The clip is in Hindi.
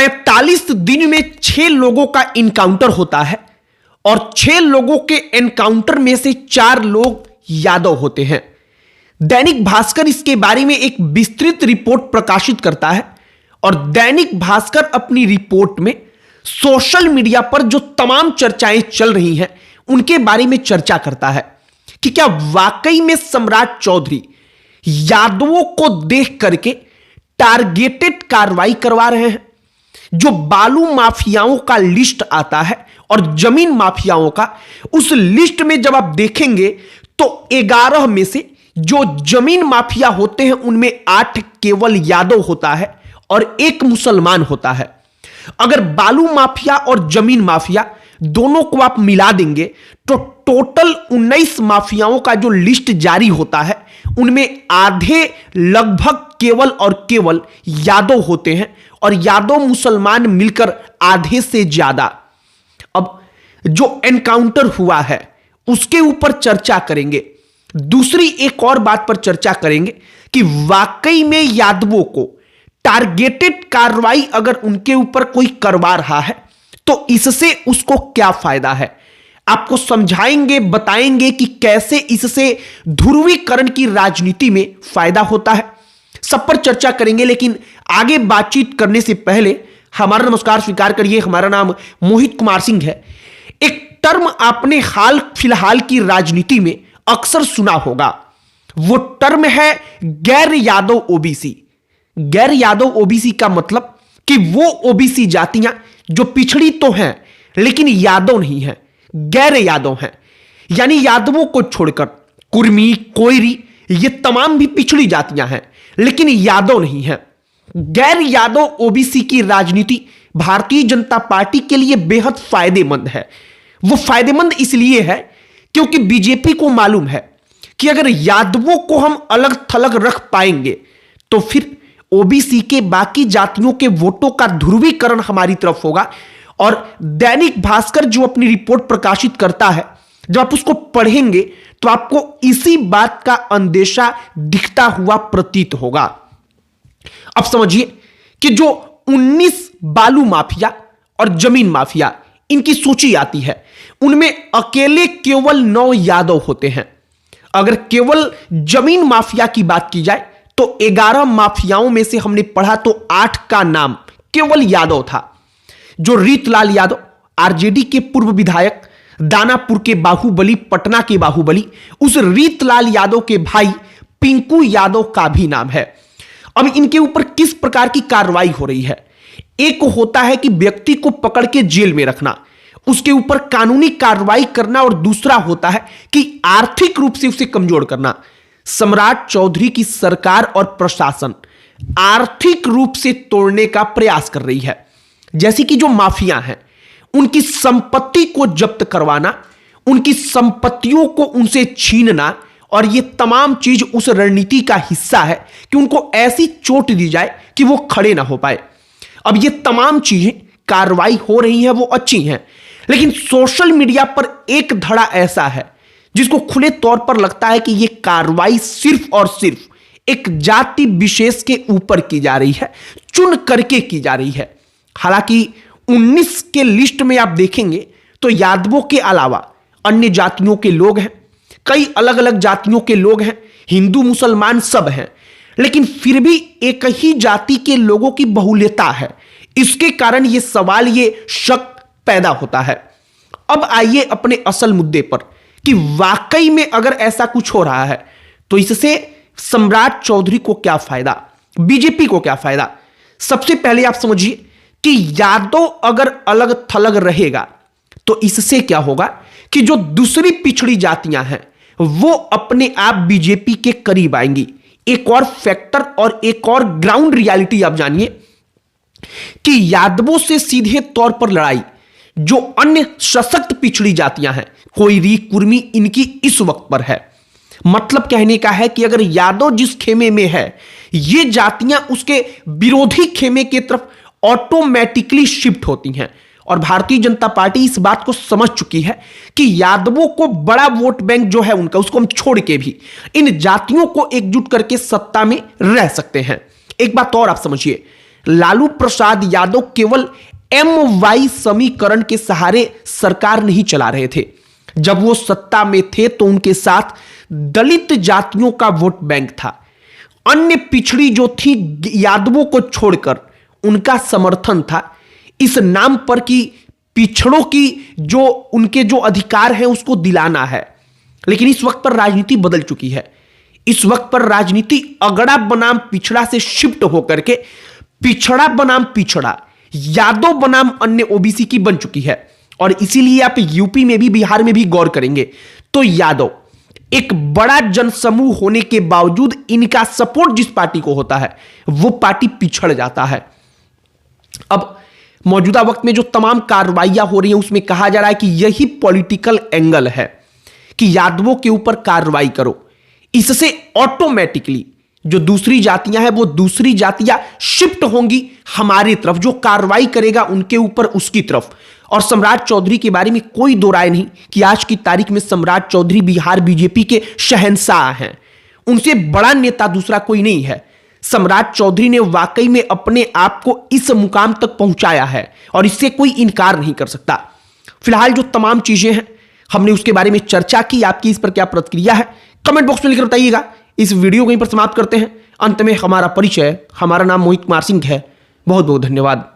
45 दिन में 6 लोगों का इनकाउंटर होता है और 6 लोगों के एनकाउंटर में से 4 लोग यादव होते हैं। दैनिक भास्कर इसके बारे में एक विस्तृत रिपोर्ट प्रकाशित करता है और दैनिक भास्कर अपनी रिपोर्ट में सोशल मीडिया पर जो तमाम चर्चाएं चल रही हैं उनके बारे में चर्चा करता है कि क्या वाकई में सम्राट चौधरी यादवों को देख करके टारगेटेड कार्रवाई करवा रहे हैं। जो बालू माफियाओं का लिस्ट आता है और जमीन माफियाओं का, उस लिस्ट में जब आप देखेंगे तो 11 में से जो जमीन माफिया होते हैं उनमें 8 केवल यादव होता है और 1 मुसलमान होता है। अगर बालू माफिया और जमीन माफिया दोनों को आप मिला देंगे तो टोटल 19 माफियाओं का जो लिस्ट जारी होता है उनमें आधे लगभग केवल और केवल यादव होते हैं और यादव मुसलमान मिलकर आधे से ज्यादा। अब जो एनकाउंटर हुआ है उसके ऊपर चर्चा करेंगे। दूसरी एक और बात पर चर्चा करेंगे कि वाकई में यादवों को टारगेटेड कार्रवाई अगर उनके ऊपर कोई करवा रहा है तो इससे उसको क्या फायदा है। आपको समझाएंगे, बताएंगे कि कैसे इससे ध्रुवीकरण की राजनीति में फायदा होता है। सब पर चर्चा करेंगे, लेकिन आगे बातचीत करने से पहले हमारा नमस्कार स्वीकार करिए। हमारा नाम मोहित कुमार सिंह है। एक टर्म आपने हाल फिलहाल की राजनीति में अक्सर सुना होगा, वो टर्म है गैर यादव ओबीसी। गैर यादव ओबीसी का मतलब कि वो ओबीसी जातियां जो पिछड़ी तो हैं लेकिन यादव नहीं है, गैर यादव हैं। यानी यादवों को छोड़कर कुर्मी, कोयरी ये तमाम भी पिछड़ी जातियां हैं लेकिन यादव नहीं है। गैर यादव ओबीसी की राजनीति भारतीय जनता पार्टी के लिए बेहद फायदेमंद है। वो फायदेमंद इसलिए है क्योंकि बीजेपी को मालूम है कि अगर यादवों को हम अलग थलग रख पाएंगे तो फिर ओबीसी के बाकी जातियों के वोटों का ध्रुवीकरण हमारी तरफ होगा। और दैनिक भास्कर जो अपनी रिपोर्ट प्रकाशित करता है, जब आप उसको पढ़ेंगे तो आपको इसी बात का अंदेशा दिखता हुआ प्रतीत होगा। अब समझिए कि जो 19 बालू माफिया और जमीन माफिया इनकी सूची आती है उनमें अकेले केवल 9 यादव होते हैं। अगर केवल जमीन माफिया की बात की जाए तो 11 माफियाओं में से हमने पढ़ा तो 8 का नाम केवल यादव था। जो रीतलाल यादव, आरजेडी के पूर्व विधायक, दानापुर के बाहुबली, पटना के बाहुबली, उस रीतलाल यादव के भाई पिंकू यादव का भी नाम है। अब इनके ऊपर किस प्रकार की कार्रवाई हो रही है? एक होता है कि व्यक्ति को पकड़ के जेल में रखना, उसके ऊपर कानूनी कार्रवाई करना, और दूसरा होता है कि आर्थिक रूप से उसे कमजोर करना। सम्राट चौधरी की सरकार और प्रशासन आर्थिक रूप से तोड़ने का प्रयास कर रही है। जैसे कि जो माफिया हैं उनकी संपत्ति को जब्त करवाना, उनकी संपत्तियों को उनसे छीनना, और ये तमाम चीज उस रणनीति का हिस्सा है कि उनको ऐसी चोट दी जाए कि वो खड़े ना हो पाए। अब ये तमाम चीजें कार्रवाई हो रही हैं, वो अच्छी हैं, लेकिन सोशल मीडिया पर एक धड़ा ऐसा है जिसको खुले तौर पर लगता है कि ये कार्रवाई सिर्फ और सिर्फ एक जाति विशेष के ऊपर की जा रही है, चुन करके की जा रही है। हालांकि 19 के लिस्ट में आप देखेंगे तो यादवों के अलावा अन्य जातियों के लोग हैं, कई अलग अलग जातियों के लोग हैं, हिंदू मुसलमान सब हैं, लेकिन फिर भी एक ही जाति के लोगों की बहुल्यता है। इसके कारण यह सवाल, ये शक पैदा होता है। अब आइए अपने असल मुद्दे पर कि वाकई में अगर ऐसा कुछ हो रहा है तो इससे सम्राट चौधरी को क्या फायदा, बीजेपी को क्या फायदा। सबसे पहले आप समझिए कि यादव अगर अलग थलग रहेगा तो इससे क्या होगा कि जो दूसरी पिछड़ी जातियां हैं वो अपने आप बीजेपी के करीब आएंगी। एक और फैक्टर और एक और ग्राउंड रियलिटी आप जानिए कि यादवों से सीधे तौर पर लड़ाई जो अन्य सशक्त पिछड़ी जातियां हैं, कोयरी, कुर्मी, इनकी इस वक्त पर है। मतलब कहने का है कि अगर यादव जिस खेमे में है ये जातियां उसके विरोधी खेमे की तरफ ऑटोमेटिकली शिफ्ट होती हैं। और भारतीय जनता पार्टी इस बात को समझ चुकी है कि यादवों को बड़ा वोट बैंक जो है उनका, उसको हम छोड़ के भी इन जातियों को एकजुट करके सत्ता में रह सकते हैं। एक बात और आप समझिए, लालू प्रसाद यादव केवल MY समीकरण के सहारे सरकार नहीं चला रहे थे। जब वो सत्ता में थे तो उनके साथ दलित जातियों का वोट बैंक था। अन्य पिछड़ी जो थी यादवों को छोड़कर उनका समर्थन था, इस नाम पर कि पिछड़ों की जो उनके जो अधिकार है उसको दिलाना है। लेकिन इस वक्त पर राजनीति बदल चुकी है। इस वक्त पर राजनीति अगड़ा बनाम पिछड़ा से शिफ्ट होकर के पिछड़ा बनाम पिछड़ा, यादव बनाम अन्य OBC की बन चुकी है। और इसीलिए आप यूपी में भी, बिहार में भी गौर करेंगे तो यादव एक बड़ा जनसमूह होने के बावजूद इनका सपोर्ट जिस पार्टी को होता है वो पार्टी पिछड़ जाता है। अब मौजूदा वक्त में जो तमाम कार्रवाइयां हो रही हैं उसमें कहा जा रहा है कि यही पॉलिटिकल एंगल है कि यादवों के ऊपर कार्रवाई करो। इससे ऑटोमेटिकली जो दूसरी जातियां हैं वो दूसरी जातियां शिफ्ट होंगी हमारी तरफ, जो कार्रवाई करेगा उनके ऊपर उसकी तरफ। और सम्राट चौधरी के बारे में कोई दो राय नहीं कि आज की तारीख में सम्राट चौधरी बिहार बीजेपी के शहंशाह हैं। उनसे बड़ा नेता दूसरा कोई नहीं है। सम्राट चौधरी ने वाकई में अपने आप को इस मुकाम तक पहुंचाया है और इससे कोई इनकार नहीं कर सकता। फिलहाल जो तमाम चीजें हैं हमने उसके बारे में चर्चा की। आपकी इस पर क्या प्रतिक्रिया है कमेंट बॉक्स में लिखकर बताइएगा। इस वीडियो को यहीं पर समाप्त करते हैं। अंत में हमारा परिचय, हमारा नाम मोहित कुमार सिंह है। बहुत बहुत धन्यवाद।